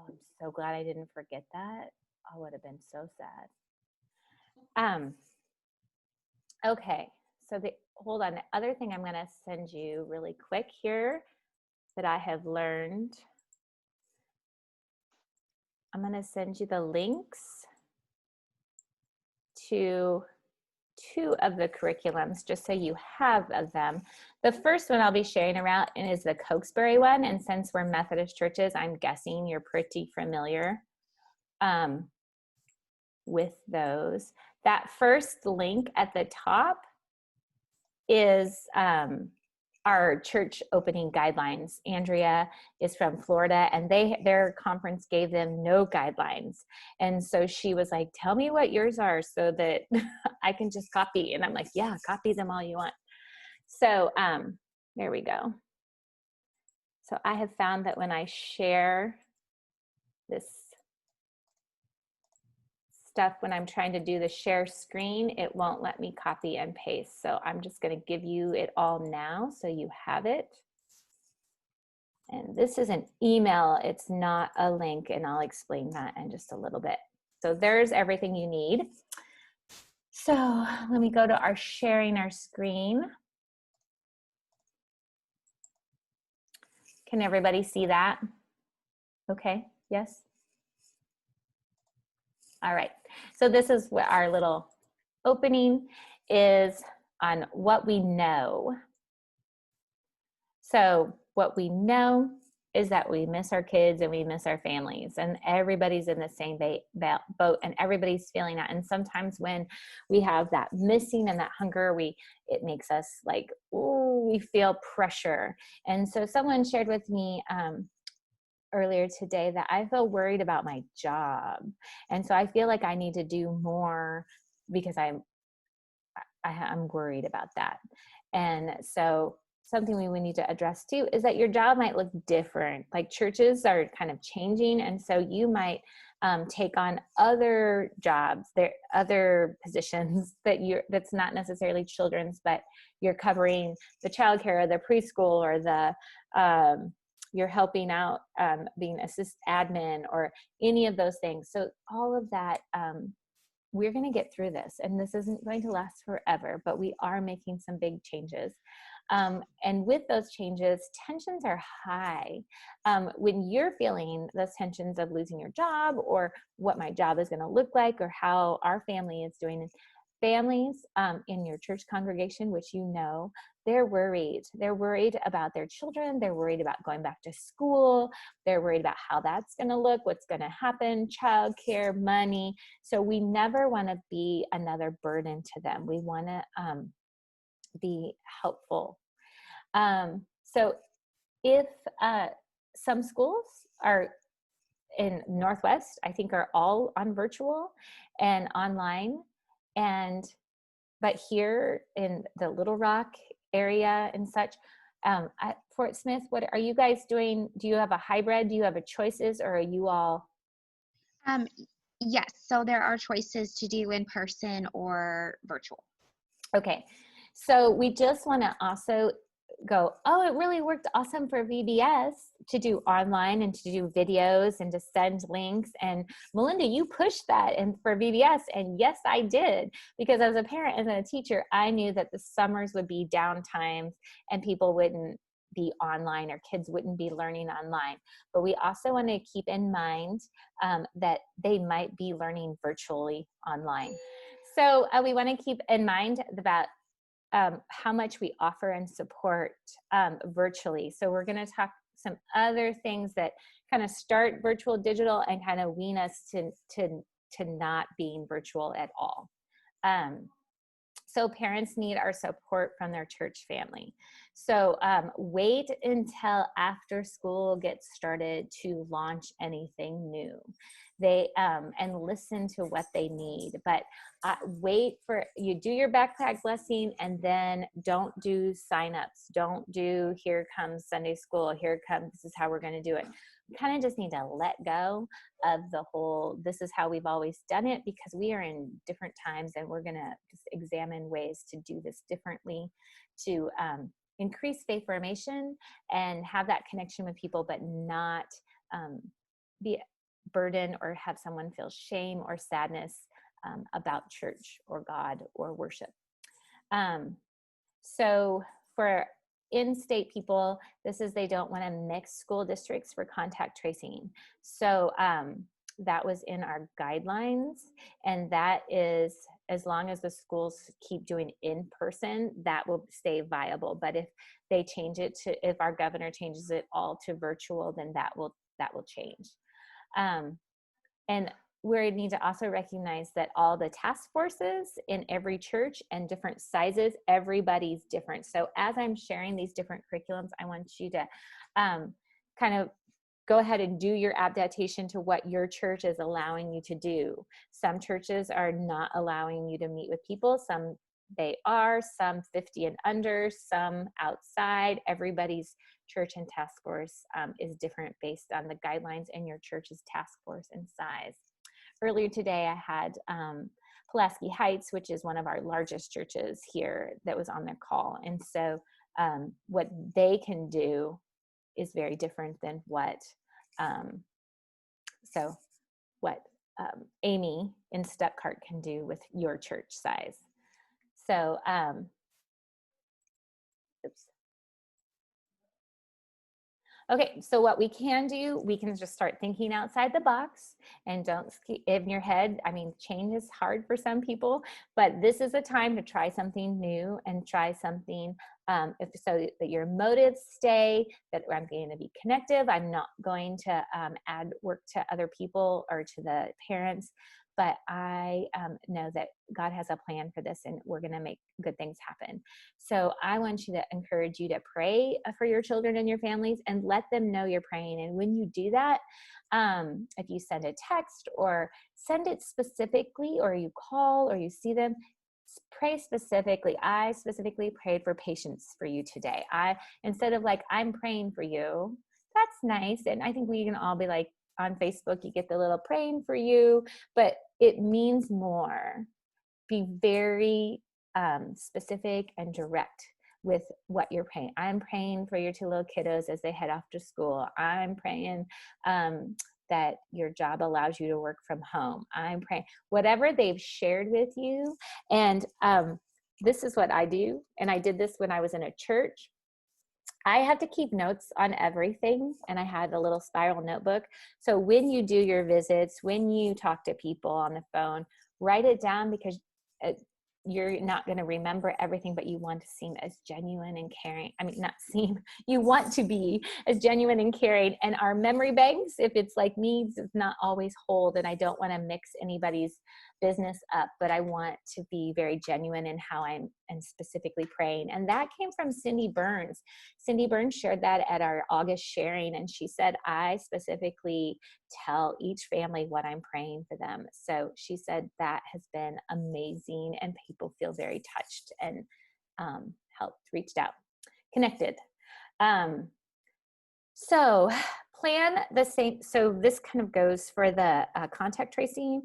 I'm so glad I didn't forget that. I would have been so sad. Okay, so hold on. The other thing I'm going to send you really quick here that I have learned, I'm going to send you the links to 2 of the curriculums just so you have of them. The first one I'll be sharing around is the Cokesbury one, and since we're Methodist churches, I'm guessing you're pretty familiar with those. That first link at the top is our church opening guidelines. Andrea is from Florida, and their conference gave them no guidelines. And so she was like, tell me what yours are so that I can just copy. And I'm like, yeah, copy them all you want. So there we go. So I have found that when I share this stuff, when I'm trying to do the share screen, it won't let me copy and paste. So I'm just going to give you it all now so you have it. And this is an email, it's not a link, and I'll explain that in just a little bit. So there's everything you need. So let me go to our sharing our screen. Can everybody see that? Okay, yes? All right, so this is what our little opening is on what we know. So what we know is that we miss our kids and we miss our families, and everybody's in the same boat, and everybody's feeling that. And sometimes when we have that missing and that hunger, it makes us like, ooh, we feel pressure. And so someone shared with me earlier today that I feel worried about my job, and so I feel like I need to do more because I'm worried about that. And so something we would need to address too is that your job might look different. Like churches are kind of changing, and so you might take on other jobs, other positions that's not necessarily children's, but you're covering the childcare or the preschool or the you're helping out being admin or any of those things. So all of that, we're going to get through this, and this isn't going to last forever, but we are making some big changes. And with those changes, tensions are high. When you're feeling those tensions of losing your job or what my job is going to look like or how our family is doing, families in your church congregation, which you know, they're worried. They're worried about their children. They're worried about going back to school. They're worried about how that's going to look, what's going to happen, childcare, money. So we never want to be another burden to them. We want to be helpful. So if some schools are in Northwest, I think are all on virtual and online, but here in the Little Rock area and such, at Fort Smith, what are you guys doing? Do you have a hybrid? Do you have a choices, or are you all? Yes, so there are choices to do in person or virtual. Okay, so we just want to also go, oh, it really worked awesome for VBS to do online and to do videos and to send links. And Melinda, you pushed that for VBS. And yes, I did, because as a parent and a teacher, I knew that the summers would be downtimes and people wouldn't be online or kids wouldn't be learning online. But we also want to keep in mind that they might be learning virtually online. So we want to keep in mind about how much we offer and support virtually. So we're going to talk some other things that kind of start virtual digital and kind of wean us to not being virtual at all. So parents need our support from their church family. So wait until after school gets started to launch anything new. And listen to what they need. But wait for you do your backpack blessing, and then don't do signups. Don't do here comes Sunday school. Here comes this is how we're going to do it. We kind of just need to let go of the whole this is how we've always done it, because we are in different times, and we're going to just examine ways to do this differently to increase faith formation and have that connection with people, but not be burden or have someone feel shame or sadness about church or God or worship. So for in-state people, this is they don't want to mix school districts for contact tracing. So that was in our guidelines, and that is, as long as the schools keep doing in person, that will stay viable. But if they change it to, if our governor changes it all to virtual, then that will change. And we need to also recognize that all the task forces in every church and different sizes, everybody's different. So as I'm sharing these different curriculums, I want you to kind of go ahead and do your adaptation to what your church is allowing you to do. Some churches are not allowing you to meet with people. Some they are, some 50 and under, some outside. Everybody's church and task force is different based on the guidelines and your church's task force and size. Earlier today, I had Pulaski Heights, which is one of our largest churches here, that was on their call. And so what they can do is very different than what Amy in Stuttgart can do with your church size. So, oops. Okay, so what we can do, we can just start thinking outside the box and don't in your head. I mean, change is hard for some people, but this is a time to try something new and try something so that your motives stay, that I'm going to be connective. I'm not going to add work to other people or to the parents, but I know that God has a plan for this and we're going to make good things happen. So I want you to encourage you to pray for your children and your families and let them know you're praying. And when you do that, if you send a text or send it specifically, or you call or you see them, pray specifically. I specifically prayed for patience for you today. Instead of like, I'm praying for you, that's nice. And I think we can all be like, on Facebook, you get the little praying for you, but it means more. Be very specific and direct with what you're praying. I'm praying for your two little kiddos as they head off to school. I'm praying that your job allows you to work from home. I'm praying whatever they've shared with you. And this is what I do. And I did this when I was in a church. I have to keep notes on everything, and I had a little spiral notebook. So when you do your visits, when you talk to people on the phone, write it down, because you're not going to remember everything, but you want to seem as genuine and caring. I mean, not seem, you want to be as genuine and caring. And our memory banks, if it's like me, does not always hold, and I don't want to mix anybody's business up, but I want to be very genuine in how I'm and specifically praying. And that came from Cindy Burns. Cindy Burns shared that at our August sharing, and she said, I specifically tell each family what I'm praying for them. So she said that has been amazing, and people feel very touched and helped, reached out, connected. So plan the same. So this kind of goes for the contact tracing.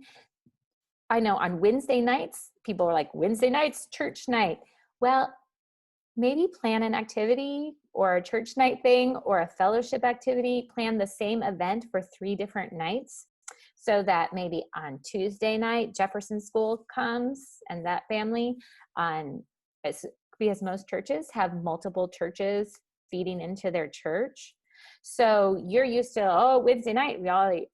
I know on Wednesday nights, people are like, Wednesday nights, church night. Well, maybe plan an activity or a church night thing or a fellowship activity. Plan the same event for 3 different nights, so that maybe on Tuesday night, Jefferson School comes and that family because most churches have multiple churches feeding into their church. So you're used to, Wednesday night, we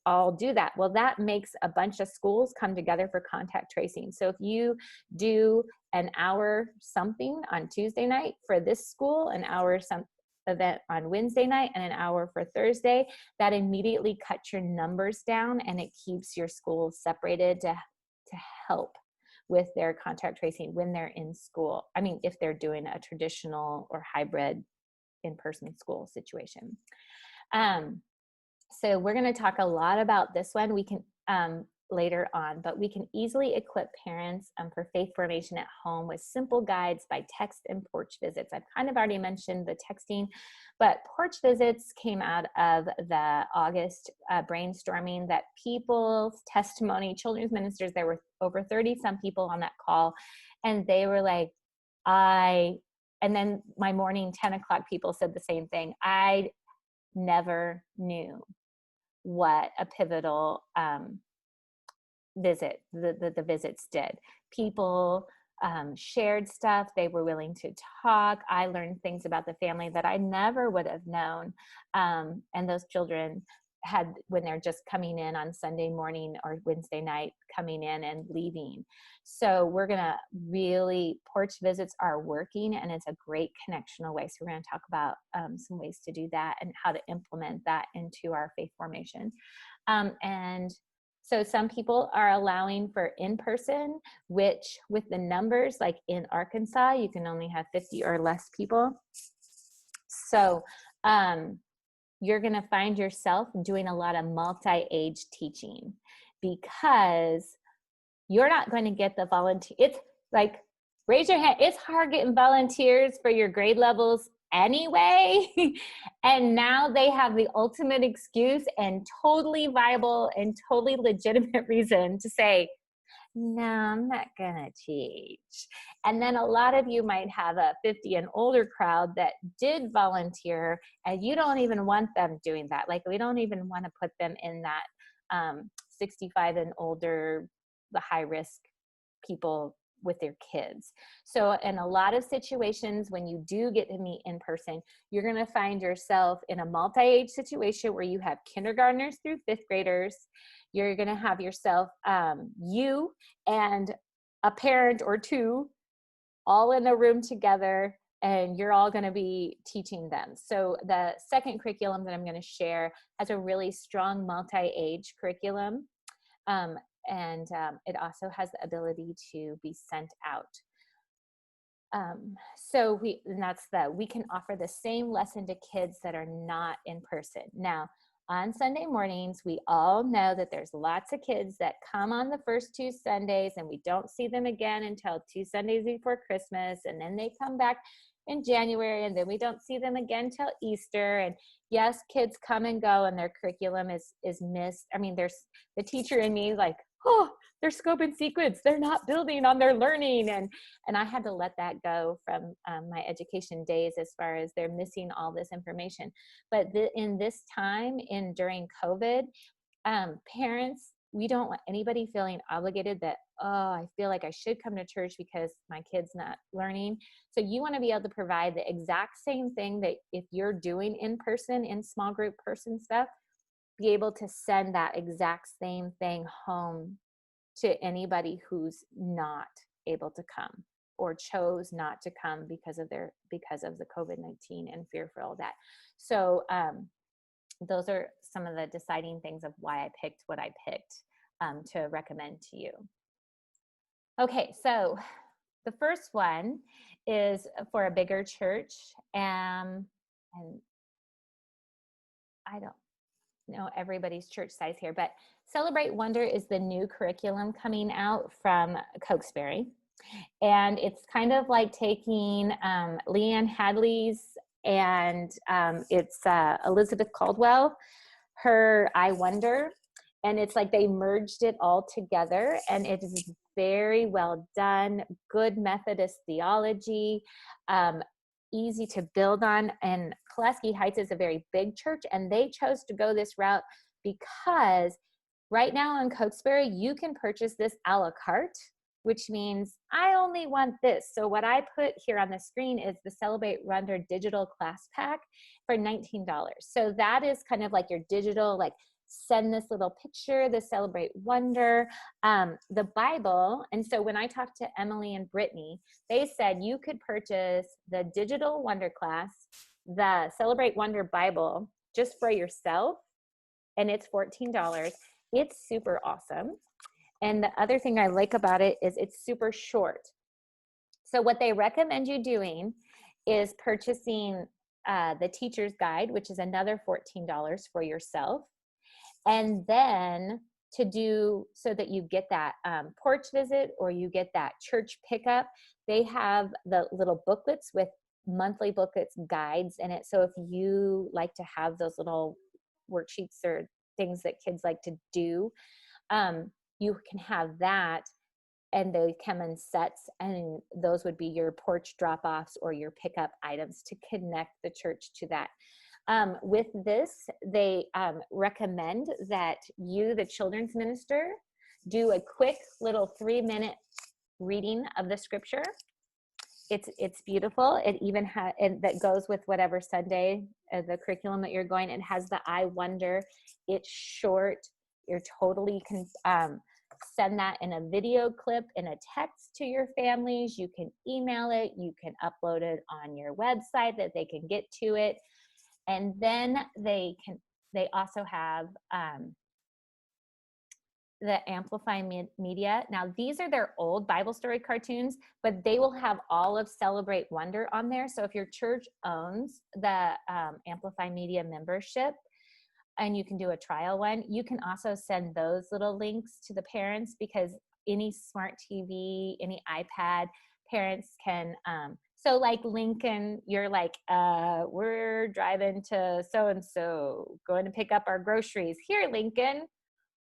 all do that. Well, that makes a bunch of schools come together for contact tracing. So if you do an hour something on Tuesday night for this school, an hour some event on Wednesday night, and an hour for Thursday, that immediately cuts your numbers down, and it keeps your schools separated to help with their contact tracing when they're in school. I mean, if they're doing a traditional or hybrid in-person school situation. So we're going to talk a lot about this one. We can later on, but we can easily equip parents for faith formation at home with simple guides by text and porch visits. I've kind of already mentioned the texting, but porch visits came out of the August brainstorming, that people's testimony, children's ministers, there were over 30 some people on that call, and they were like, and then my morning 10 o'clock people said the same thing. I never knew what a pivotal visit the visits did. People shared stuff. They were willing to talk. I learned things about the family that I never would have known. And those children had, when they're just coming in on Sunday morning or Wednesday night, coming in and leaving. So we're going to really, porch visits are working, and it's a great connectional way. So we're going to talk about some ways to do that and how to implement that into our faith formation. And so some people are allowing for in-person, which with the numbers, like in Arkansas, you can only have 50 or less people. So you're going to find yourself doing a lot of multi-age teaching, because you're not going to get the volunteer. It's like, raise your hand. It's hard getting volunteers for your grade levels anyway. And now they have the ultimate excuse and totally viable and totally legitimate reason to say, no, I'm not gonna teach. And then a lot of you might have a 50 and older crowd that did volunteer, and you don't even want them doing that. Like, we don't even want to put them in that 65 and older, the high risk people with their kids. So in a lot of situations, when you do get to meet in person, you're going to find yourself in a multi-age situation where you have kindergartners through fifth graders. You're going to have yourself, you and a parent or two all in a room together, and you're all going to be teaching them. So the second curriculum that I'm going to share has a really strong multi-age curriculum. And it also has the ability to be sent out. So we can offer the same lesson to kids that are not in person. Now, on Sunday mornings, we all know that there's lots of kids that come on the first 2 Sundays, and we don't see them again until 2 Sundays before Christmas. And then they come back in January, and then we don't see them again till Easter. And yes, kids come and go, and their curriculum is missed. I mean, there's the teacher in me like, oh, they're scope and sequence. They're not building on their learning. And I had to let that go from my education days, as far as they're missing all this information. But in this time, during COVID, parents, we don't want anybody feeling obligated that, oh, I feel like I should come to church because my kid's not learning. So you want to be able to provide the exact same thing that if you're doing in person, in small group person stuff, be able to send that exact same thing home to anybody who's not able to come or chose not to come because of the COVID-19 and fear for all that. So those are some of the deciding things of why I picked what I picked to recommend to you. Okay, so the first one is for a bigger church, and I don't know everybody's church size here, but Celebrate Wonder is the new curriculum coming out from Cokesbury. And it's kind of like taking Leanne Hadley's and it's Elizabeth Caldwell, her I Wonder. And it's like they merged it all together, and it is very well done, good Methodist theology, easy to build on. And Pulaski Heights is a very big church, and they chose to go this route because right now on Cokesbury, you can purchase this a la carte, which means I only want this. So what I put here on the screen is the Celebrate Wonder digital class pack for $19. So that is kind of like your digital, like send this little picture, the Celebrate Wonder, the Bible. And so when I talked to Emily and Brittany, they said you could purchase the digital Wonder class, the Celebrate Wonder Bible just for yourself, and it's $14. It's super awesome. And the other thing I like about it is it's super short. So what they recommend you doing is purchasing the teacher's guide, which is another $14 for yourself. And then to do so that you get that porch visit or you get that church pickup, they have the little booklets with monthly booklets, guides in it. So if you like to have those little worksheets or things that kids like to do, you can have that, and they come in sets, and those would be your porch drop-offs or your pickup items to connect the church to that. With this, they recommend that you, the children's minister, do a quick little 3-minute reading of the scripture. It's beautiful. It even has, and that goes with whatever Sunday the curriculum that you're going. It has the I wonder. It's short. You're totally can send that in a video clip, in a text to your families. You can email it. You can upload it on your website that they can get to it. And then they also have the Amplify Media. Now, these are their old Bible story cartoons, but they will have all of Celebrate Wonder on there. So if your church owns the Amplify Media membership, and you can do a trial one, you can also send those little links to the parents, because any smart TV, any iPad, parents can, so like Lincoln, you're like, we're driving to so-and-so, going to pick up our groceries. Here, Lincoln,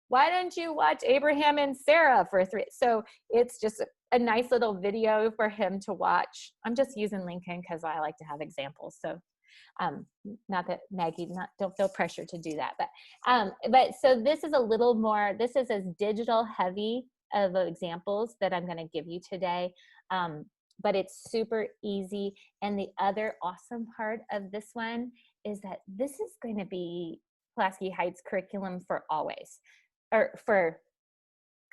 why don't you watch Abraham and Sarah for 3? So it's just a nice little video for him to watch. I'm just using Lincoln because I like to have examples. So not that Maggie, don't feel pressure to do that, but so this is a little more, this is as digital heavy of examples that I'm going to give you today. But it's super easy. And the other awesome part of this one is that this is going to be Pulaski Heights curriculum for always, or for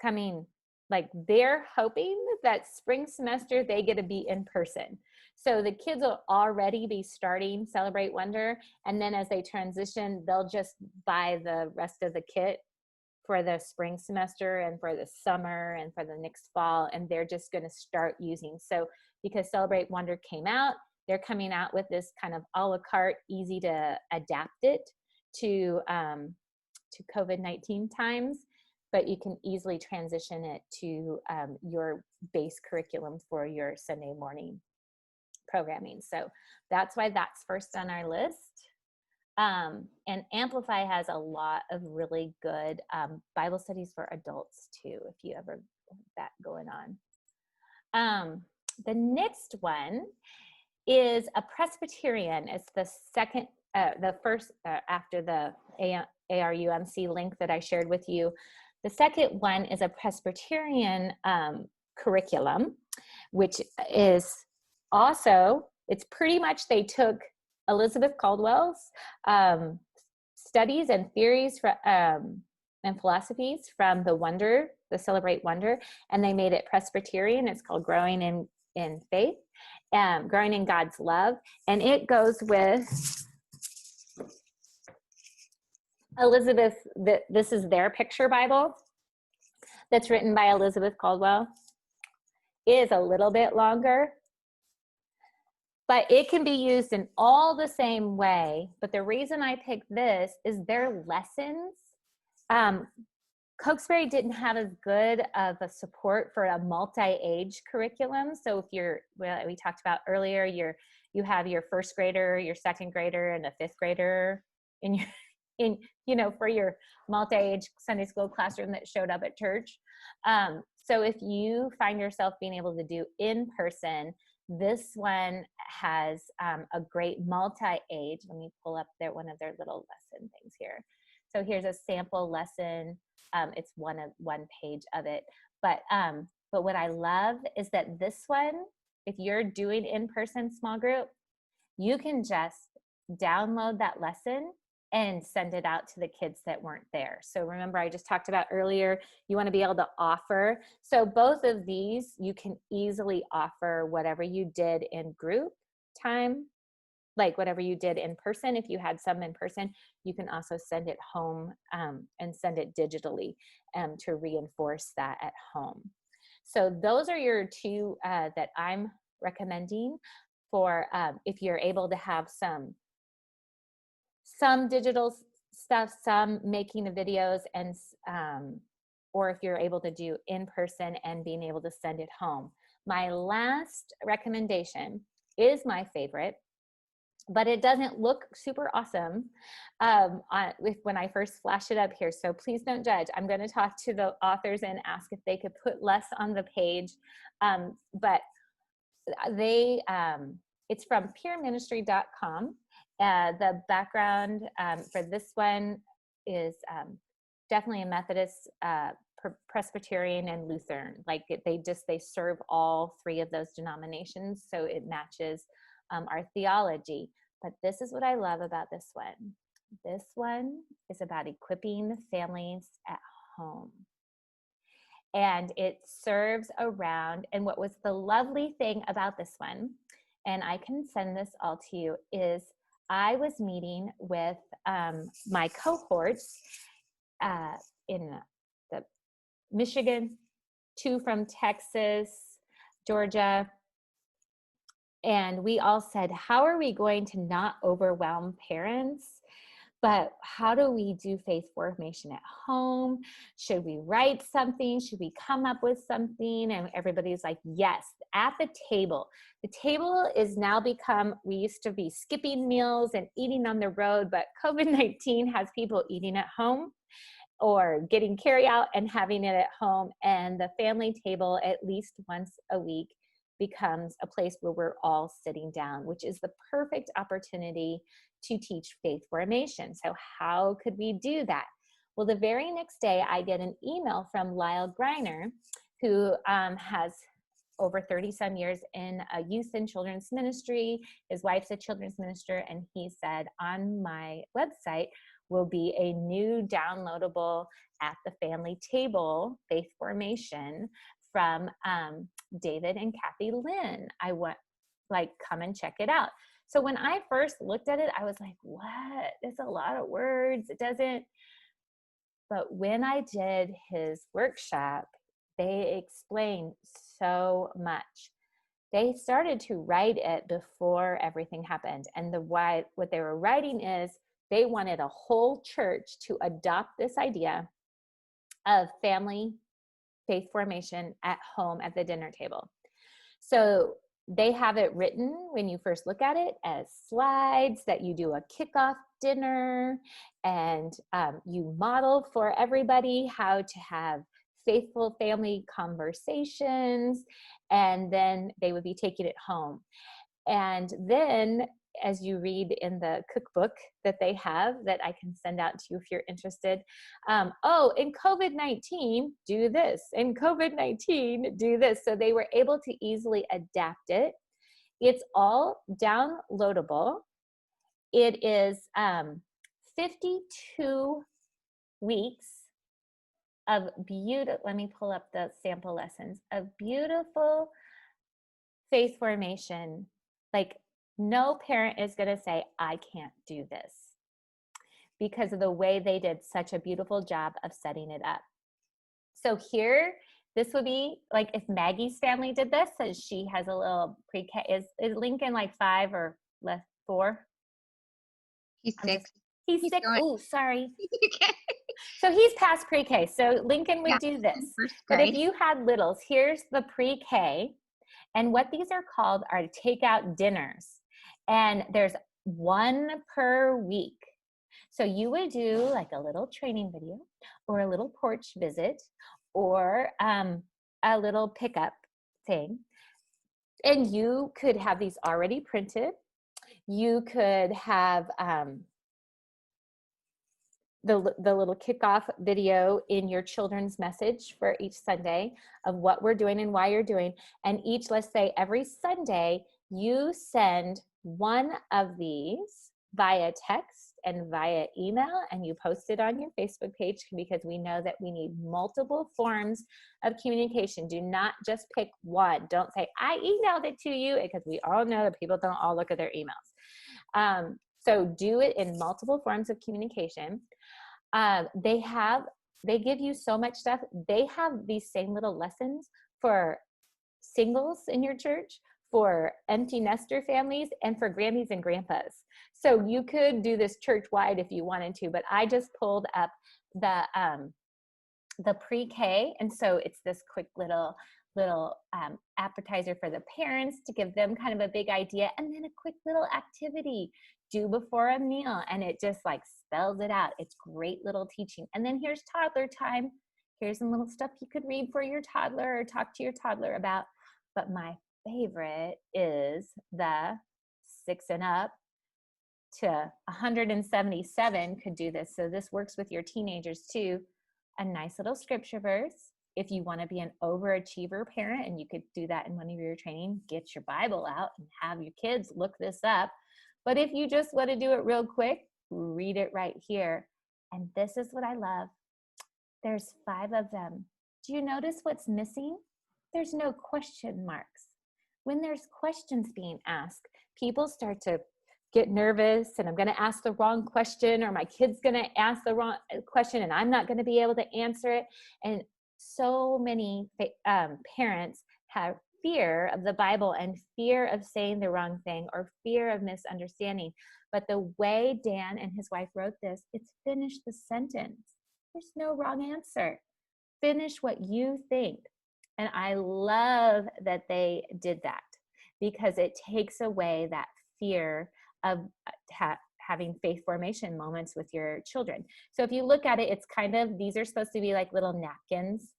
coming, like they're hoping that spring semester they get to be in person. So the kids will already be starting Celebrate Wonder. And then as they transition, they'll just buy the rest of the kit for the spring semester and for the summer and for the next fall. And they're just going to start using. So because Celebrate Wonder came out, they're coming out with this kind of a la carte, easy to adapt it to COVID-19 times, but you can easily transition it to your base curriculum for your Sunday morning programming. So that's why that's first on our list. And Amplify has a lot of really good Bible studies for adults too, if you ever want that going on. The next one is a Presbyterian. It's the second, the first after the ARUMC link that I shared with you. The second one is a Presbyterian curriculum, which is also, it's pretty much, they took Elizabeth Caldwell's studies and theories and philosophies from the Celebrate Wonder, and they made it Presbyterian. It's called Growing in Faith, Growing in God's Love, and it goes with Elizabeth. This is their picture Bible that's written by Elizabeth Caldwell. It is a little bit longer, but it can be used in all the same way. But the reason I picked this is their lessons. Cokesbury didn't have as good of a support for a multi-age curriculum. So if we talked about earlier, you have your first grader, your second grader, and a fifth grader for your multi-age Sunday school classroom that showed up at church. So if you find yourself being able to do in person, this one has a great multi-age. Let me pull up one of their little lesson things here. So here's a sample lesson. It's one page of it. But what I love is that this one, if you're doing in-person small group, you can just download that lesson and send it out to the kids that weren't there. So remember, I just talked about earlier, you want to be able to offer. So both of these, you can easily offer whatever you did in group time, like whatever you did in person. If you had some in person, you can also send it home and send it digitally to reinforce that at home. So those are your two that I'm recommending for if you're able to have some digital stuff, some making the videos, and or if you're able to do in person and being able to send it home. My last recommendation is my favorite, but it doesn't look super awesome when I first flash it up here. So please don't judge. I'm going to talk to the authors and ask if they could put less on the page. But it's from peerministry.com. The background for this one is definitely a Methodist, Presbyterian, and Lutheran. Like they serve all three of those denominations, so it matches our theology. But this is what I love about this one. This one is about equipping families at home. And it serves around, and what was the lovely thing about this one, and I can send this all to you, is I was meeting with my cohorts in the Michigan, 2 from Texas, Georgia, and we all said, how are we going to not overwhelm parents? But how do we do faith formation at home? Should we write something? Should we come up with something? And everybody's like, yes, at the table. The table is now become, we used to be skipping meals and eating on the road, but COVID-19 has people eating at home or getting carry out and having it at home. And the family table, at least once a week, becomes a place where we're all sitting down, which is the perfect opportunity to teach faith formation. So how could we do that? Well, the very next day, I get an email from Lyle Greiner, who has over 30 some years in a youth and children's ministry. His wife's a children's minister, and he said, on my website will be a new downloadable At the Family Table faith formation from David and Kathy Lynn. I want, like, come and check it out. So when I first looked at it, I was like, what? It's a lot of words. It doesn't. But when I did his workshop, they explained so much. They started to write it before everything happened. And what they were writing is they wanted a whole church to adopt this idea of family faith formation at home at the dinner table. So they have it written when you first look at it as slides that you do a kickoff dinner, and you model for everybody how to have faithful family conversations, and then they would be taking it home. And then, as you read in the cookbook that they have, that I can send out to you if you're interested, in COVID-19, do this. In COVID-19, do this. So they were able to easily adapt it. It's all downloadable. It is 52 weeks of beautiful, let me pull up the sample lessons, of beautiful faith formation. Like, no parent is going to say, I can't do this, because of the way they did such a beautiful job of setting it up. So here, this would be like if Maggie's family did this, so she has a little pre-K. Is Lincoln like 5 or less, 4? He's 6. He's 6. Going. Oh, sorry. Okay. So he's past pre-K. So Lincoln would do this. But if Grade. you had littles, here's the pre-K. And what these are called are takeout dinners. And there's 1 per week. So you would do like a little training video or a little porch visit or a little pickup thing. And you could have these already printed. You could have the little kickoff video in your children's message for each Sunday of what we're doing and why you're doing. And each, let's say every Sunday, you send one of these via text and via email, and you post it on your Facebook page, because we know that we need multiple forms of communication. Do not just pick one. Don't say, I emailed it to you, because we all know that people don't all look at their emails. So do it in multiple forms of communication. They give you so much stuff. They have these same little lessons for singles in your church, for empty nester families, and for Grammys and Grandpas. So you could do this church-wide if you wanted to, but I just pulled up the pre-K, and so it's this quick little appetizer for the parents to give them kind of a big idea, and then a quick little activity do before a meal, and it just like spells it out. It's great little teaching. And then here's toddler time. Here's some little stuff you could read for your toddler or talk to your toddler about. But my favorite is the 6 and up to 177 could do this. So this works with your teenagers too. A nice little scripture verse. If you want to be an overachiever parent, and you could do that in one of your training, get your Bible out and have your kids look this up. But if you just want to do it real quick, read it right here. And this is what I love. There's 5 of them. Do you notice what's missing? There's no question marks. When there's questions being asked, people start to get nervous, and I'm going to ask the wrong question, or my kid's going to ask the wrong question and I'm not going to be able to answer it. And so many parents have fear of the Bible and fear of saying the wrong thing or fear of misunderstanding. But the way Dan and his wife wrote this, it's finish the sentence. There's no wrong answer. Finish what you think. And I love that they did that, because it takes away that fear of having faith formation moments with your children. So if you look at it, it's kind of, these are supposed to be like little napkins.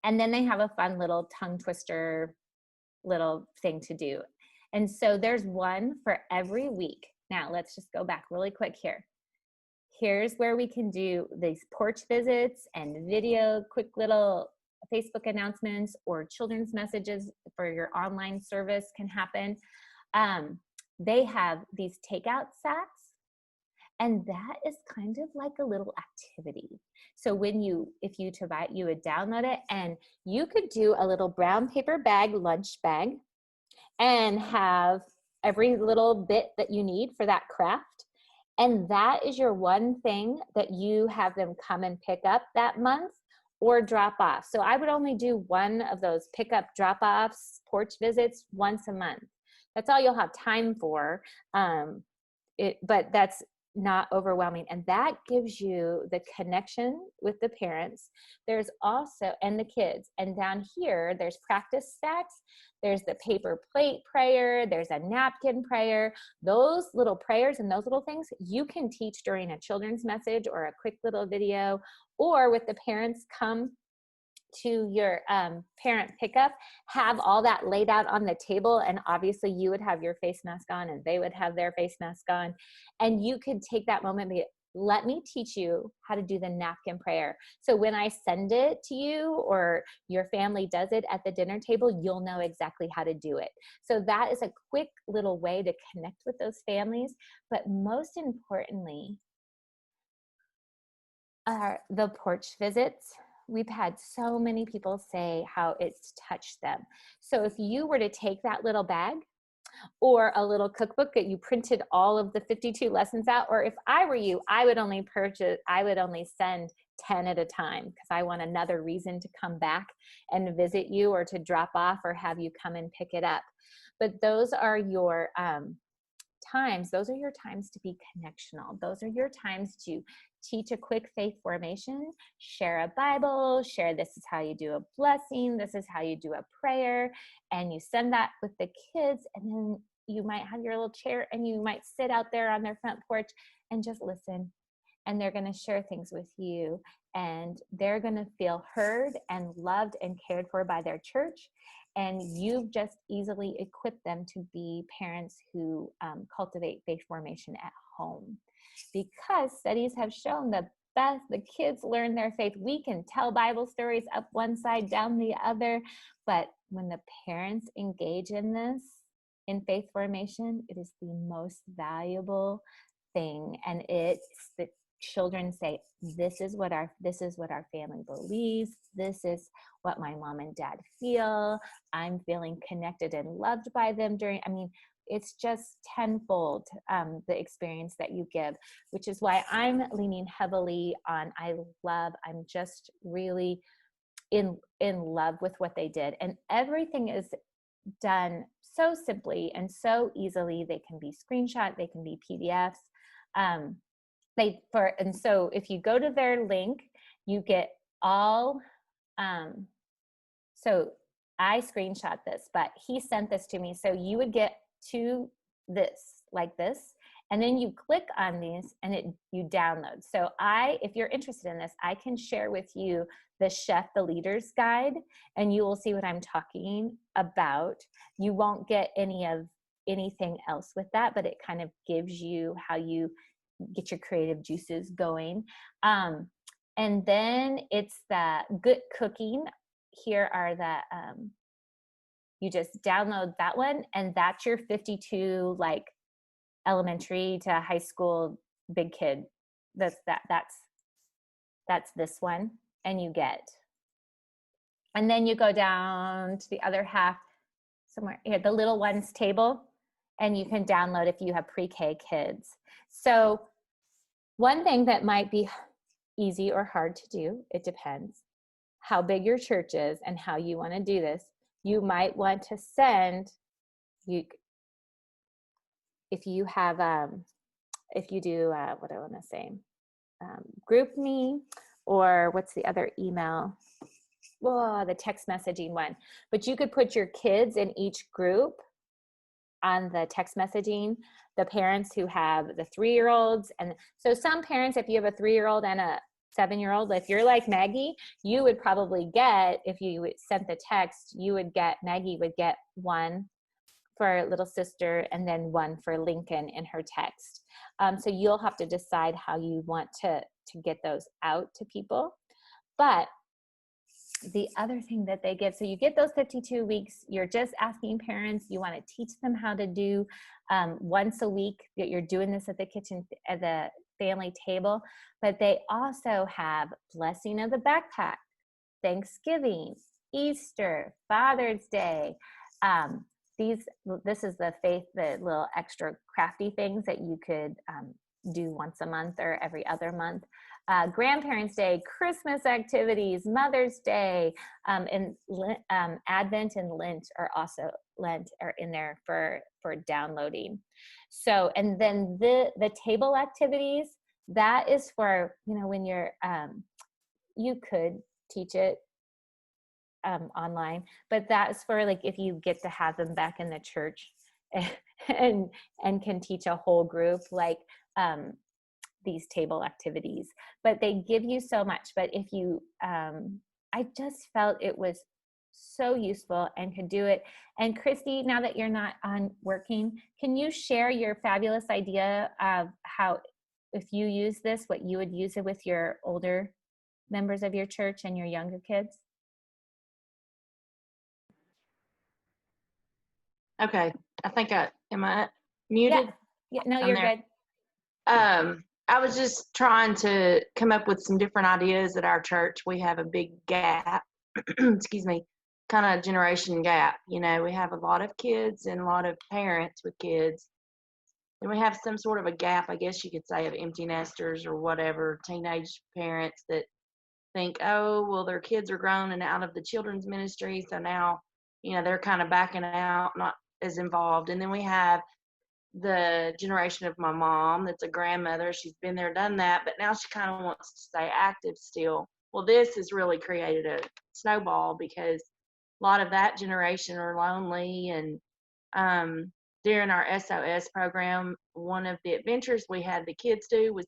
And then they have a fun little tongue twister little thing to do. And so there's one for every week. Now let's just go back really quick here. Here's where we can do these porch visits and video, quick little Facebook announcements or children's messages for your online service can happen. They have these takeout sacks, and that is kind of like a little activity. So when if you to buy it, you would download it, and you could do a little brown paper bag, lunch bag, and have every little bit that you need for that craft. And that is your one thing that you have them come and pick up that month or drop off. So I would only do one of those pickup drop-offs, porch visits once a month. That's all you'll have time for. But that's not overwhelming. And that gives you the connection with the parents. There's also, and the kids. And down here, there's practice stacks. There's the paper plate prayer. There's a napkin prayer. Those little prayers and those little things you can teach during a children's message or a quick little video, or with the parents come to your parent pickup, have all that laid out on the table. And obviously you would have your face mask on and they would have their face mask on. And you could take that moment and be, let me teach you how to do the napkin prayer. So when I send it to you or your family does it at the dinner table, you'll know exactly how to do it. So that is a quick little way to connect with those families. But most importantly, the porch visits. We've had so many people say how it's touched them. So if you were to take that little bag or a little cookbook that you printed all of the 52 lessons out, or if I were you, I would only send 10 at a time, because I want another reason to come back and visit you or to drop off or have you come and pick it up. But those are your times. Those are your times to be connectional. Those are your times to teach a quick faith formation, share a Bible, share this is how you do a blessing, this is how you do a prayer, and you send that with the kids. And then you might have your little chair and you might sit out there on their front porch and just listen. And they're going to share things with you, and they're going to feel heard and loved and cared for by their church. And you've just easily equipped them to be parents who cultivate faith formation at home. Because studies have shown that the kids learn their faith. We can tell Bible stories up one side, down the other, but when the parents engage in this, in faith formation, it is the most valuable thing. And it's the children say, this is what our family believes. This is what my mom and dad feel. I'm feeling connected and loved by them it's just tenfold the experience that you give, which is why I'm leaning heavily on, I'm just really in love with what they did. And everything is done so simply and so easily. They can be screenshot, they can be PDFs. And so if you go to their link, you get all, so I screenshot this, but he sent this to me. So you would get to this, like this, and then you click on these and you download. So if you're interested in this, I can share with you the Chef the Leader's Guide, and you will see what I'm talking about. You won't get any of anything else with that, but it kind of gives you how you get your creative juices going. And then it's the good cooking. Here are the, you just download that one, and that's your 52 like elementary to high school big kid. That's this one, and you get, and then you go down to the other half somewhere here, the little ones table, and you can download if you have pre-K kids. So one thing that might be easy or hard to do, it depends how big your church is and how you want to do this. You might want to send, you, if you have, if you do, what I want to say, GroupMe, or what's the other email? Well, the text messaging one. But you could put your kids in each group on the text messaging, the parents who have the 3-year-olds. And so some parents, if you have a 3-year-old and a 7-year-old, if you're like Maggie, you would probably get, if you sent the text, you would get, Maggie would get one for little sister and then one for Lincoln in her text. So you'll have to decide how you want to get those out to people. But the other thing that they give, so you get those 52 weeks, you're just asking parents, you want to teach them how to do once a week, that you're doing this at the kitchen, at the family table, but they also have blessing of the backpack, Thanksgiving, Easter, Father's Day. This is the little extra crafty things that you could do once a month or every other month. Grandparents' Day, Christmas activities, Mother's Day, and Advent and Lent are in there for downloading. So, and then the table activities, that is for, when you're, you could teach it online, but that's for like if you get to have them back in the church and can teach a whole group, like these table activities. But they give you so much. But if you I just felt it was so useful and could do it. And Christy, now that you're not on working, can you share your fabulous idea of how, if you use this, what you would use it with your older members of your church and your younger kids? Okay, I think am I muted? Yeah, no, I'm you're there. good. I was just trying to come up with some different ideas at our church. We have a big gap, excuse me, kind of generation gap. We have a lot of kids and a lot of parents with kids. And we have some sort of a gap, I guess you could say, of empty nesters or whatever, teenage parents that think, oh, well, their kids are grown and out of the children's ministry, so now, they're kind of backing out, not as involved. And then we have the generation of my mom that's a grandmother. She's been there, done that, but now she kind of wants to stay active still. Well, this has really created a snowball because a lot of that generation are lonely. And during our SOS program, one of the adventures we had the kids do was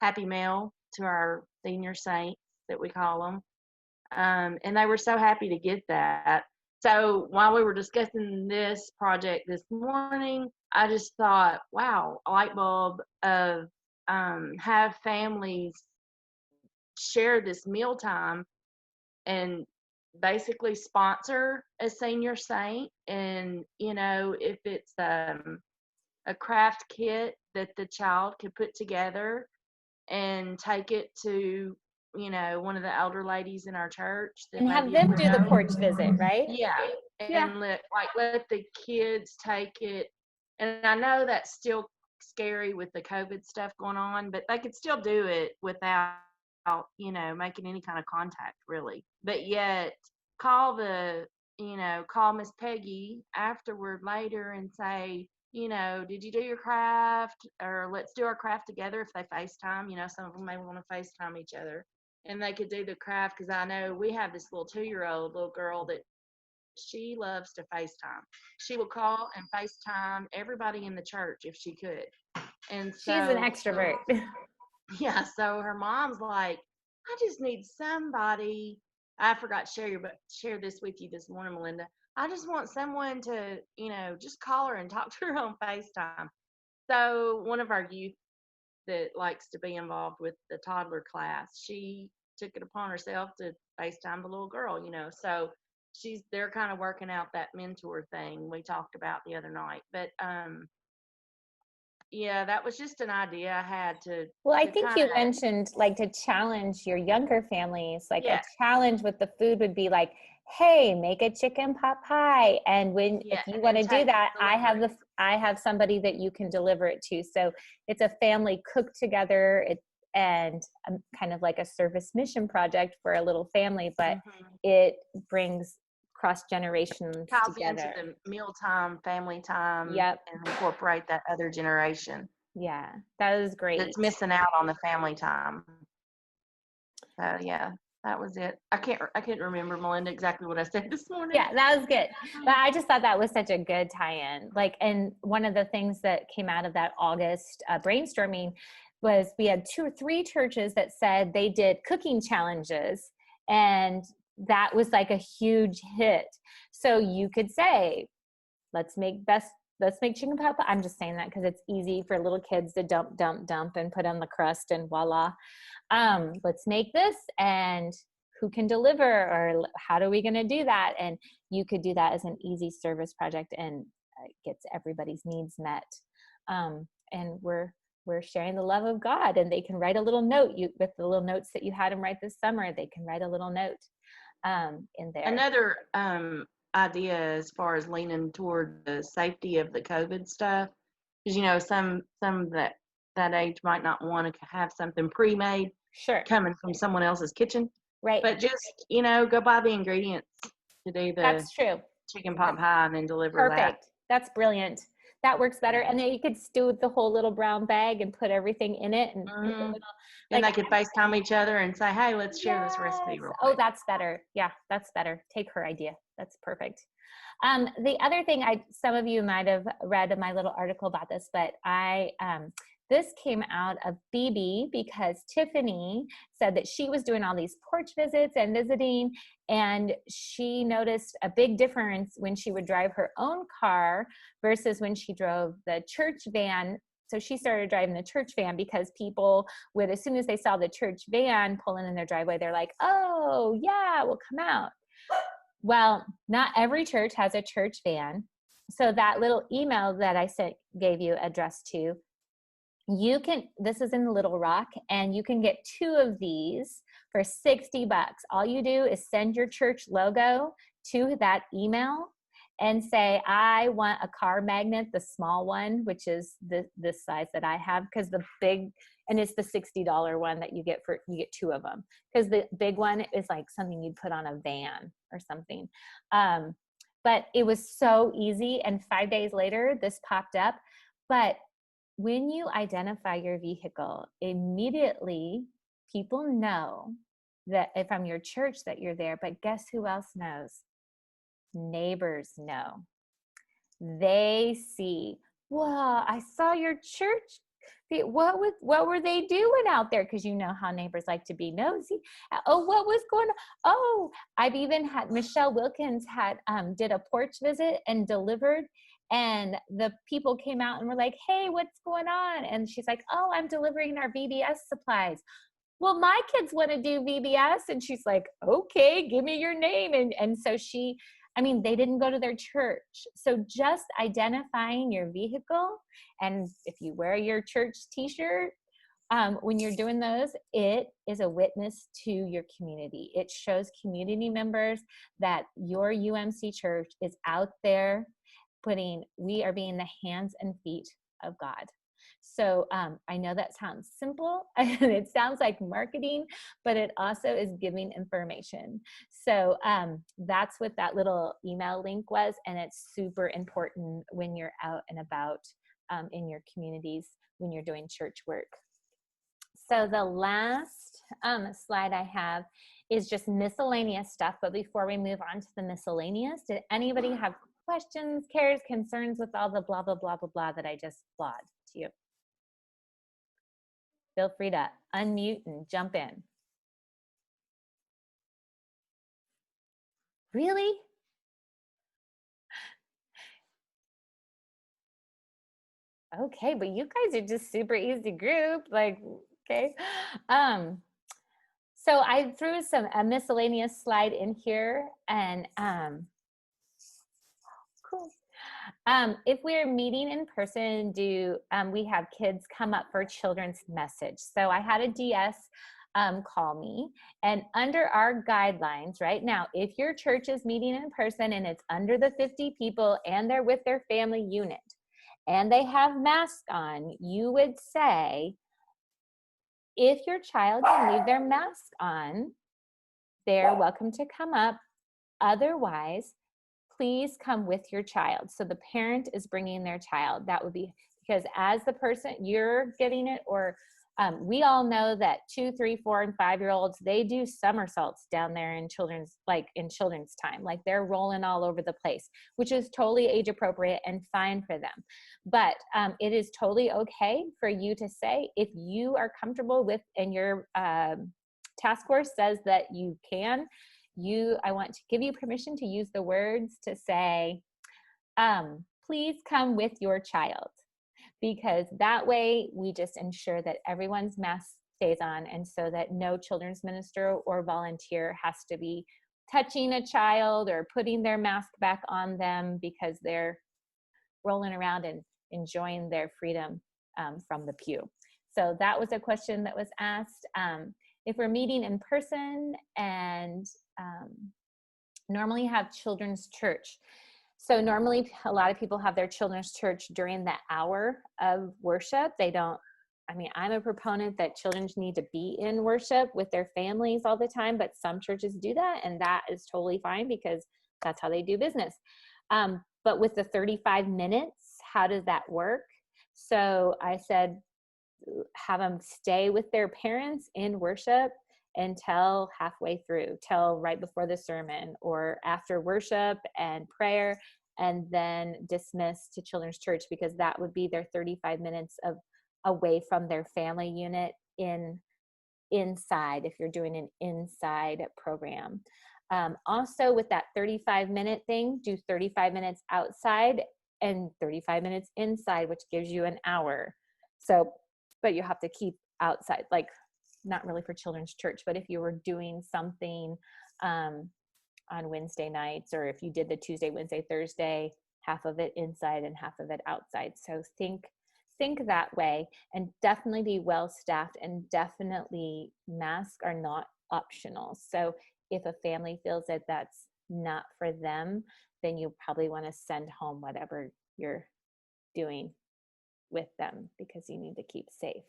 Happy Mail to our senior saints that we call them. And they were so happy to get that. So while we were discussing this project this morning, I just thought, wow, a light bulb of have families share this mealtime and basically sponsor a senior saint. And, if it's a craft kit that the child could put together and take it to, one of the elder ladies in our church. And have them do the porch visit, right? Yeah. Yeah. And let the kids take it. And I know that's still scary with the COVID stuff going on, but they could still do it without, making any kind of contact really. But yet call call Miss Peggy afterward later and say, did you do your craft? Or let's do our craft together if they FaceTime. Some of them may want to FaceTime each other. And they could do the craft, because I know we have this little 2-year-old little girl that she loves to FaceTime. She will call and FaceTime everybody in the church if she could. And so, she's an extrovert. Yeah, so her mom's like, I just need somebody. I forgot to share this with you this morning, Melinda. I just want someone to, just call her and talk to her on FaceTime. So one of our youth that likes to be involved with the toddler class, she took it upon herself to FaceTime the little girl, So they're kind of working out that mentor thing we talked about the other night. But yeah, that was just an idea I had Well, I to think kind you of, mentioned like to challenge your younger families. Like a yeah, challenge with the food would be like, hey, make a chicken pot pie. And if yeah, you and want then to do take that, delivery. I have somebody that you can deliver it to. So it's a family cook together. And kind of like a service mission project for a little family, but Hmm. it brings cross generations Ties into together. the mealtime, family time, Yep. and incorporate that other generation Yeah, that is that's great. missing out on the family time. So yeah, that was it. I can't remember, Melinda, exactly what I said this morning. Yeah, that was good. But I just thought that was such a good tie-in. Like, and one of the things that came out of that August brainstorming was we had 2 or 3 churches that said they did cooking challenges, and that was like a huge hit. So you could say, let's make best let's make chicken pot pie. I'm just saying that because it's easy for little kids to dump and put on the crust and voila. Let's make this, and who can deliver, or how are we going to do that? And you could do that as an easy service project, and it gets everybody's needs met. And we're sharing the love of God, and they can write a little note. With the little notes that you had them write this summer, they can write a little note in there. Another idea as far as leaning toward the safety of the COVID stuff, because some that age might not want to have something pre-made Sure. coming from someone else's kitchen, Right. but just go buy the ingredients to do the That's true. chicken pot pie and then deliver that. Perfect. That's brilliant. That works better. And then you could stew the whole little brown bag and put everything in it and put the Hmm. little, And like, they could FaceTime each other and say, "Hey, let's share this recipe yes. real Oh, quick." that's better. Yeah, that's better. Take her idea. That's perfect. The other thing, some of you might have read my little article about this, but this came out of Phoebe because Tiffany said that she was doing all these porch visits and visiting, and she noticed a big difference when she would drive her own car versus when she drove the church van. So she started driving the church van because people would, as soon as they saw the church van pulling in their driveway, they're like, oh, yeah, we'll come out. Well, not every church has a church van. So that little email that I gave you addressed to, this is in Little Rock, and you can get 2 of these for $60. All you do is send your church logo to that email and say, I want a car magnet, the small one, which is this size that I have, because the big, and it's the $60 one that you get 2 of them, because the big one is like something you'd put on a van or something. But it was so easy, and 5 days later this popped up. But when you identify your vehicle, immediately people know that from your church that you're there. But guess who else knows? Neighbors know. They see, wow, I saw your church. What were they doing out there? Because you know how neighbors like to be nosy. Oh, what was going on? Oh, I've even had Michelle Wilkins did a porch visit and delivered, and the people came out and were like, hey, what's going on? And she's like, oh, I'm delivering our VBS supplies. Well, my kids want to do VBS. And she's like, okay, give me your name. And so they didn't go to their church. So just identifying your vehicle, and if you wear your church t-shirt, when you're doing those, it is a witness to your community. It shows community members that your UMC church is out there we are being the hands and feet of God. So I know that sounds simple and it sounds like marketing, but it also is giving information. So that's what that little email link was. And it's super important when you're out and about in your communities, when you're doing church work. So the last slide I have is just miscellaneous stuff. But before we move on to the miscellaneous, did anybody have questions, cares, concerns with all the blah, blah, blah, blah, blah that I just blawed to you? Feel free to unmute and jump in. Really? Okay, but you guys are just super easy group. Like, okay. Um, so I threw a miscellaneous slide in here, and cool. If we're meeting in person, do we have kids come up for children's message? So I had a DS call me, and under our guidelines right now, if your church is meeting in person and it's under the 50 people and they're with their family unit and they have masks on, you would say, if your child can leave their mask on, they're welcome to come up. Otherwise, please come with your child. So the parent is bringing their child. That would be because as the person you're getting it, or we all know that 2, 3, 4, and 5-year-olds, they do somersaults down there in children's time. Like they're rolling all over the place, which is totally age appropriate and fine for them. But it is totally okay for you to say, if you are comfortable with, and your task force says that you can, I want to give you permission to use the words to say, please come with your child, because that way we just ensure that everyone's mask stays on, and so that no children's minister or volunteer has to be touching a child or putting their mask back on them because they're rolling around and enjoying their freedom from the pew. So that was a question that was asked. If we're meeting in person and normally have children's church. So normally a lot of people have their children's church during the hour of worship. I'm a proponent that children need to be in worship with their families all the time, but some churches do that, and that is totally fine because that's how they do business. But with the 35 minutes, how does that work? So I said, have them stay with their parents in worship until halfway through, till right before the sermon or after worship and prayer, and then dismiss to children's church, because that would be their 35 minutes of away from their family unit inside, if you're doing an inside program. Also with that 35-minute thing, do 35 minutes outside and 35 minutes inside, which gives you an hour. So, but you have to keep outside, like not really for children's church, but if you were doing something on Wednesday nights, or if you did the Tuesday, Wednesday, Thursday, half of it inside and half of it outside. So think that way, and definitely be well staffed, and definitely masks are not optional. So if a family feels that that's not for them, then you probably want to send home whatever you're doing with them, because you need to keep safe.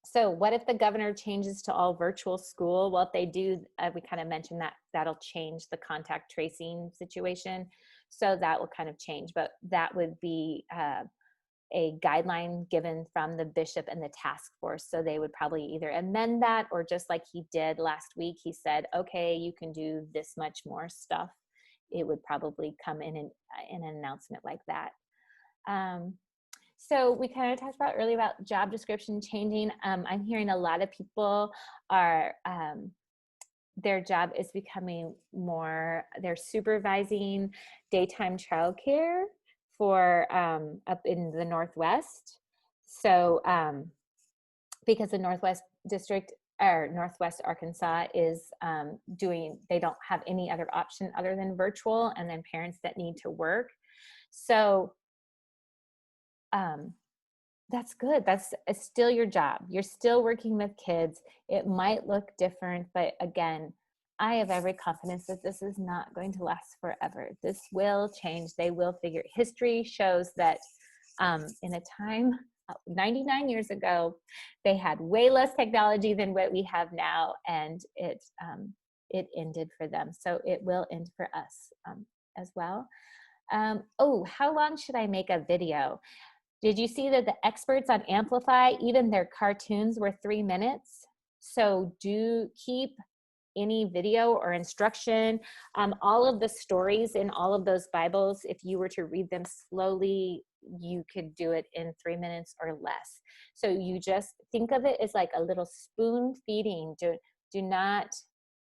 So what if the governor changes to all virtual school? Well, if they do, we kind of mentioned that that'll change the contact tracing situation. So that will kind of change, but that would be a guideline given from the bishop and the task force. So they would probably either amend that, or just like he did last week, he said, okay, you can do this much more stuff. It would probably come in an announcement like that. So we kind of talked about earlier about job description changing. I'm hearing a lot of people are, their job is becoming more, they're supervising daytime childcare for up in the Northwest. So because the Northwest District, or Northwest Arkansas is they don't have any other option other than virtual, and then parents that need to work. So that's good. That's still your job. You're still working with kids. It might look different, but again, I have every confidence that this is not going to last forever. This will change. They will figure. History shows that in a time 99 years ago, they had way less technology than what we have now, and it ended for them. So it will end for us as well. How long should I make a video? Did you see that the experts on Amplify, even their cartoons were 3 minutes? So do keep any video or instruction. All of the stories in all of those Bibles, if you were to read them slowly, you could do it in 3 minutes or less. So you just think of it as like a little spoon feeding. Do not,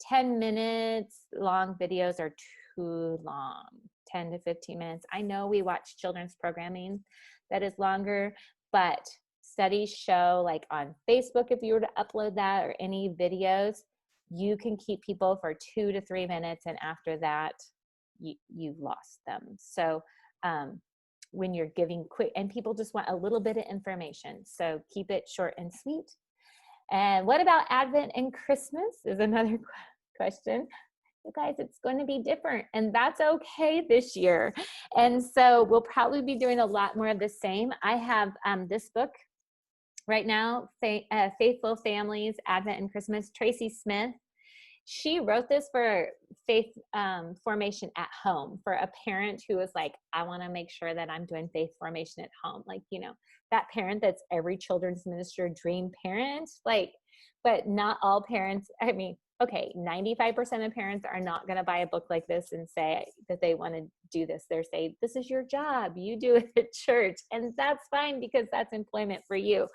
10 minutes long videos are too long. 10 to 15 minutes. I know we watch children's programming that is longer, but studies show, like on Facebook, if you were to upload that or any videos, you can keep people for 2 to 3 minutes, and after that, you've lost them. So when you're giving quick, and people just want a little bit of information, so keep it short and sweet. And what about Advent and Christmas is another question. You guys, it's going to be different, and that's okay this year. And so we'll probably be doing a lot more of the same. I have this book right now, Faithful Families, Advent and Christmas, Tracy Smith. She wrote this for faith formation at home, for a parent who was like, I want to make sure that I'm doing faith formation at home. Like, you know, that parent that's every children's minister dream parent, like, but not all parents. I mean, okay, 95% of parents are not going to buy a book like this and say that they want to do this. They're saying, this is your job. You do it at church. And that's fine, because that's employment for you.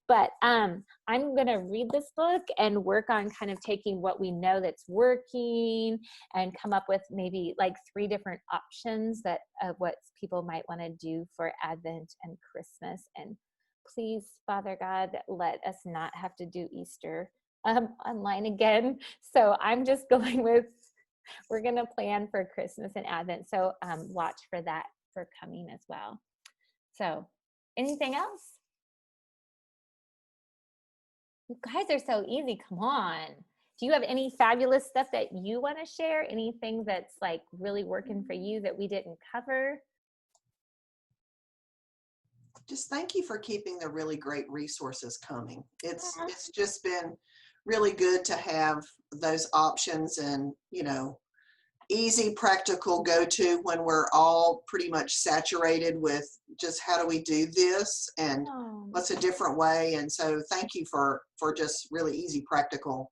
But I'm going to read this book and work on kind of taking what we know that's working and come up with maybe like 3 different options that of what people might want to do for Advent and Christmas. And please, Father God, let us not have to do Easter online again. So I'm just going with, we're going to plan for Christmas and Advent. So watch for that for coming as well. So anything else? You guys are so easy. Come on. Do you have any fabulous stuff that you want to share? Anything that's like really working for you that we didn't cover? Just thank you for keeping the really great resources coming. It's just been really good to have those options, and, you know, easy, practical go-to when we're all pretty much saturated with just how do we do this and what's a different way. And so thank you for just really easy, practical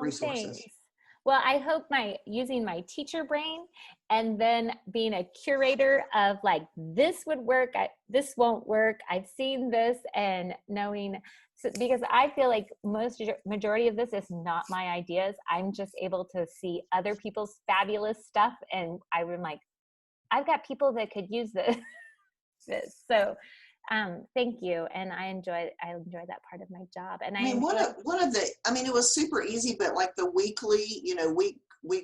resources. Thanks. Well, I hope using my teacher brain and then being a curator of like, this would work, this won't work, I've seen this, and knowing, because I feel like majority of this is not my ideas. I'm just able to see other people's fabulous stuff, and I'm like, I've got people that could use this. So thank you, and I enjoy that part of my job. And I mean, it was super easy, but like the weekly, you know, week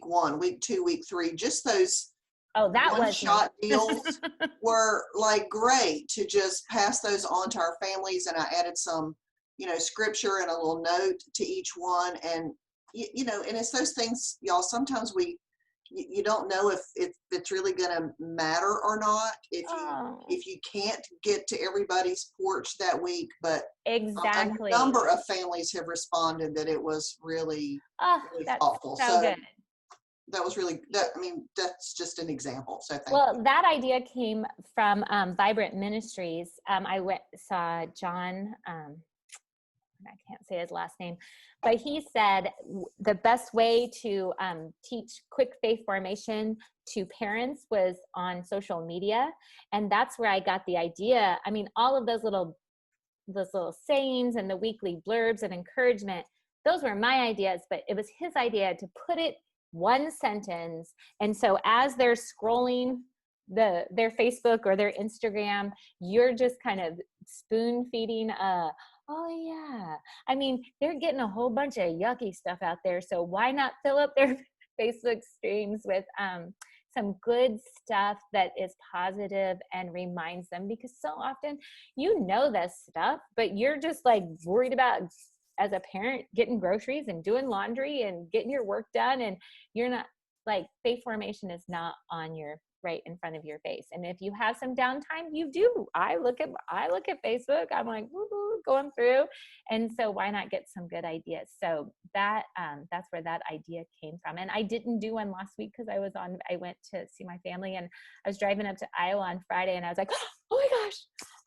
1, week 2, week 3, just those one-shot deals were like great to just pass those on to our families. And I added some, you know, scripture and a little note to each one. And, you know, and it's those things, y'all, sometimes you don't know if it's really going to matter or not, if you can't get to everybody's porch that week. But exactly, a number of families have responded that it was really, really thoughtful. So good. That was really, that's just an example. So thank you. That idea came from Vibrant Ministries. I saw John, I can't say his last name, but he said the best way to teach quick faith formation to parents was on social media. And that's where I got the idea. I mean, all of those little sayings and the weekly blurbs and encouragement, those were my ideas, but it was his idea to put it one sentence. And so as they're scrolling their Facebook or their Instagram, you're just kind of spoon feeding oh yeah. I mean, they're getting a whole bunch of yucky stuff out there. So why not fill up their Facebook streams with some good stuff that is positive and reminds them? Because so often you know this stuff, but you're just like worried about, as a parent, getting groceries and doing laundry and getting your work done, and you're not, like, faith formation is not on your right in front of your face. And if you have some downtime, you do. I look at Facebook, I'm like, woo-hoo, going through. And so why not get some good ideas? So that's where that idea came from. And I didn't do one last week because I went to see my family, and I was driving up to Iowa on Friday, and I was like, oh my gosh,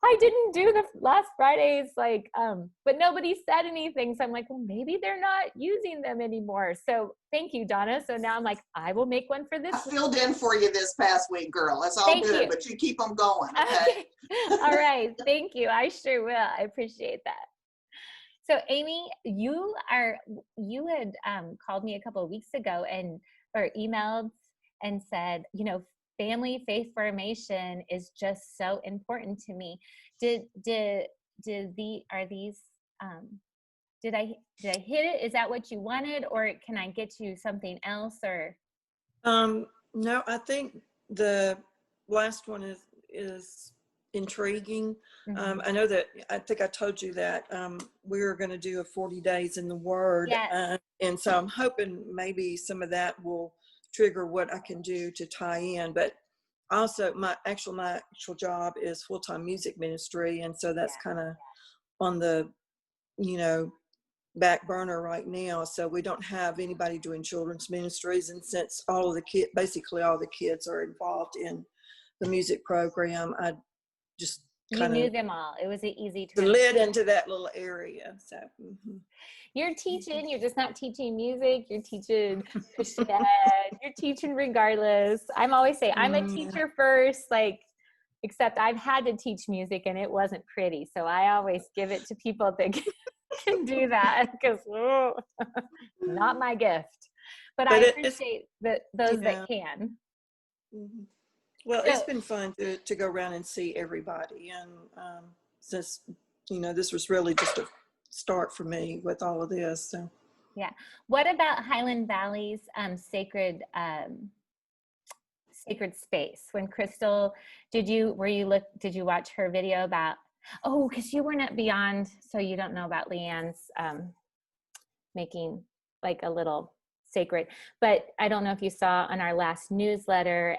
I didn't do the last Fridays, like, but nobody said anything. So I'm like, well, maybe they're not using them anymore. So thank you, Donna. So now I'm like, I will make one for this I filled in for you this past week, girl. It's all good, but you keep them going, okay? All right. Thank you. I sure will. I appreciate that. So Amy, you had called me a couple of weeks ago or emailed and said, family faith formation is just so important to me. Did I hit it? Is that what you wanted, or can I get you something else? Or no, I think the last one is intriguing. Mhm. I know that, I think I told you that we were going to do a 40 days in the Word. Yes. And so I'm hoping maybe some of that will trigger what I can do to tie in. But also my actual job is full-time music ministry. And so that's kind of on the, back burner right now. So we don't have anybody doing children's ministries. And since basically all the kids are involved in the music program, I just You knew them all. It was an easy slid into that little area. So you're teaching, you're just not teaching music, you're teaching Christian ed, you're teaching regardless. I'm always saying I'm a teacher first, except I've had to teach music and it wasn't pretty. So I always give it to people that can do that, because not my gift. But I appreciate those that can. Well, it's been fun to go around and see everybody. And since, this was really just a start for me with all of this. So. Yeah. What about Highland Valley's sacred space? When Crystal, did you watch her video about, because you weren't at Beyond, so you don't know about Leanne's making like a little sacred, but I don't know if you saw on our last newsletter,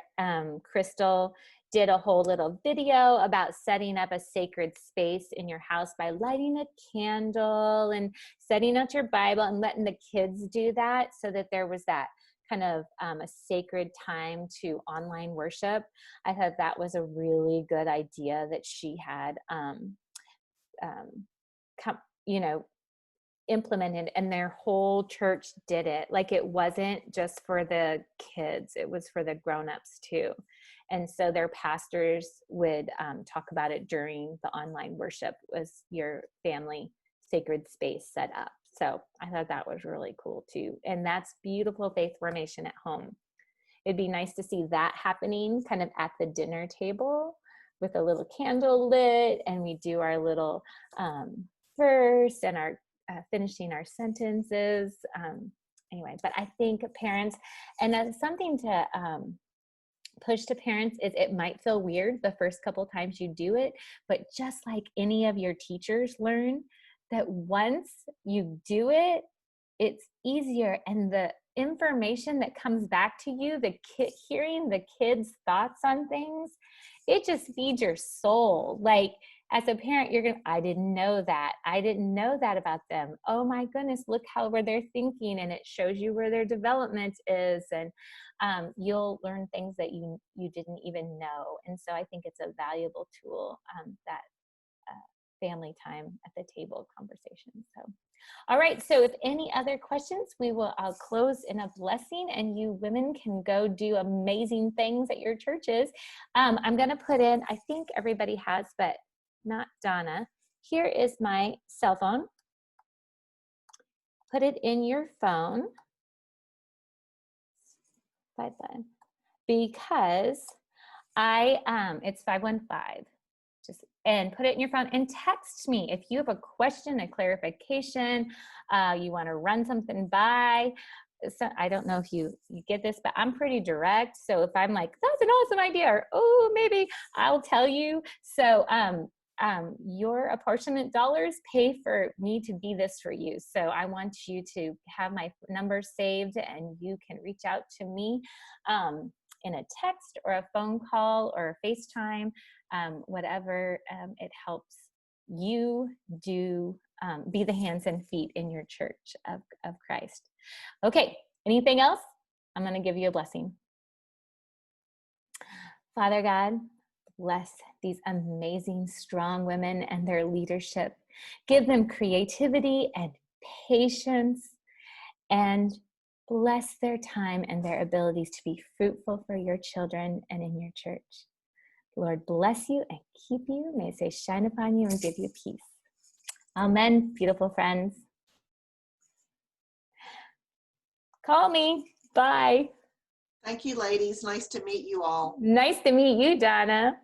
Crystal did a whole little video about setting up a sacred space in your house by lighting a candle and setting out your Bible and letting the kids do that, so that there was that kind of a sacred time to online worship. I thought that was a really good idea that she had implemented, and their whole church did it. Like, it wasn't just for the kids, it was for the grown-ups too. And so their pastors would talk about it during the online worship. Was your family sacred space set up? So I thought that was really cool too. And that's beautiful faith formation at home. It'd be nice to see that happening kind of at the dinner table with a little candle lit, and we do our little verse and our finishing our sentences. Anyway, but I think parents, and that's something to push to parents, is it might feel weird the first couple times you do it, but just like any of your teachers learn, that once you do it, it's easier. And the information that comes back to you, hearing the kids' thoughts on things, it just feeds your soul. Like, as a parent, I didn't know that. I didn't know that about them. Oh my goodness, look where they're thinking, and it shows you where their development is. And you'll learn things that you didn't even know. And so I think it's a valuable tool, that family time at the table conversation. So, all right. So if any other questions, I'll close in a blessing, and you women can go do amazing things at your churches. I'm going to put in, I think everybody has, but not Donna. Here is my cell phone. Put it in your phone. 55. Because it's 515. And put it in your phone and text me if you have a question, a clarification, you want to run something by. So I don't know if you get this, but I'm pretty direct. So if I'm like, that's an awesome idea, or maybe, I'll tell you. So your apportionment dollars pay for me to be this for you. So I want you to have my number saved, and you can reach out to me in a text or a phone call or a FaceTime, whatever it helps you do, be the hands and feet in your church of Christ. Okay, anything else? I'm going to give you a blessing. Father God, bless these amazing, strong women and their leadership. Give them creativity and patience, and bless their time and their abilities to be fruitful for your children and in your church. Lord, bless you and keep you. May His face shine upon you and give you peace. Amen, beautiful friends. Call me. Bye. Thank you, ladies. Nice to meet you all. Nice to meet you, Donna.